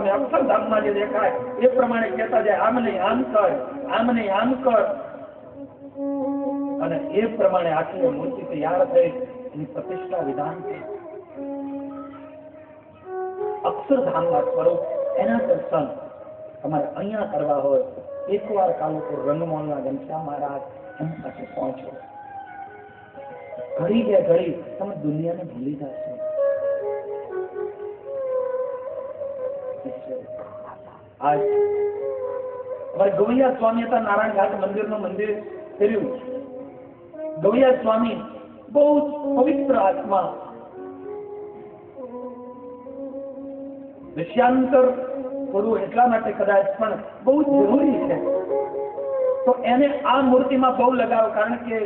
અમે અક્ષરધામમાં જે દેખાય એ પ્રમાણે કહેતા જાય, આમ નહીં આમ કર, આમ નહીં આમ કર, અને એ પ્રમાણે આખી મૂર્તિ તૈયાર થઈ એની પ્રતિષ્ઠા વિધાન છે. અક્ષરધામના સ્વરૂપ એના દર્શન તમારે અહીંયા કરવા હોય, એકવાર કાલુપુર રંગમોહનના ઘનશ્યામ મહારાજ એમ પાસે પહોંચો. ઘડી કે ઘડી તમે દુનિયાને ભૂલી જશો. આજ અમારે ગવૈયા સ્વામી હતા, નારાયણ ઘાટ મંદિરનું મંદિર ફેર્યું. ગવૈયા સ્વામી બહુ પવિત્ર આત્મા, વિષયાંતર થોડું એટલા માટે કદાચ પણ બહુ જરૂરી છે. તો એને આ મૂર્તિમાં બહુ લગાવ, કારણ કે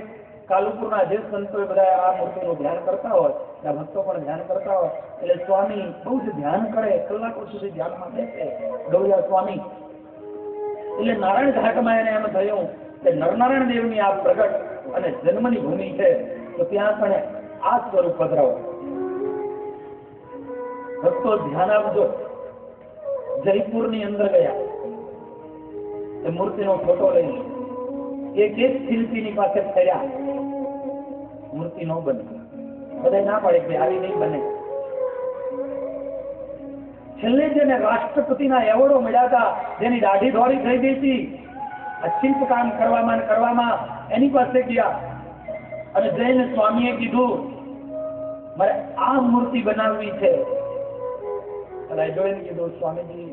કાલુપુરના જે સંતો બધા આ મૂર્તિનું ધ્યાન કરતા હોય, ત્યાં ભક્તો પણ ધ્યાન કરતા હોય, એટલે સ્વામી બહુ જ ધ્યાન કરે, કલાકો સુધી ધ્યાનમાં બેસે ગવૈયા સ્વામી. એટલે નારાયણ ઘાટમાં એને એમ થયું કે નરનારાયણ દેવની આ પ્રગટ અને જન્મની ભૂમિ છે, તો ત્યાં પણ આ સ્વરૂપ પધરાવો. ભક્તો ધ્યાન આપજો. જયપુરની અંદર ગયા, એ મૂર્તિનો ફોટો લઈને એક એક શિલ્પીની પાસે ફર્યા, મૂર્તિ ન બની. બધા ના પાડે કે આવી નહીં બને. છેલ્લે જેને રાષ્ટ્રપતિના એવોર્ડો મળ્યા હતા, જેની દાઢી ધોળી થઈ ગઈ હતી આ શિલ્પ કામ કરવામાં, એની પાસે ગયા અને જઈને સ્વામીએ કીધું મારે આ મૂર્તિ બનાવવી છે. જોઈને કીધું સ્વામીજી,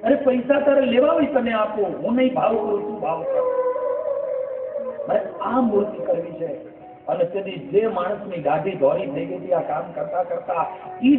અરે પૈસા તારે લેવા હોય તને આપું, હું નહીં ભાવ કરું છું, ભાવ કર. મારે આ મૂર્તિ કરવી છે. અને તેથી જે માણસની દાઢી ધોળી થઈ ગઈ હતી આ કામ કરતા કરતા, ઈ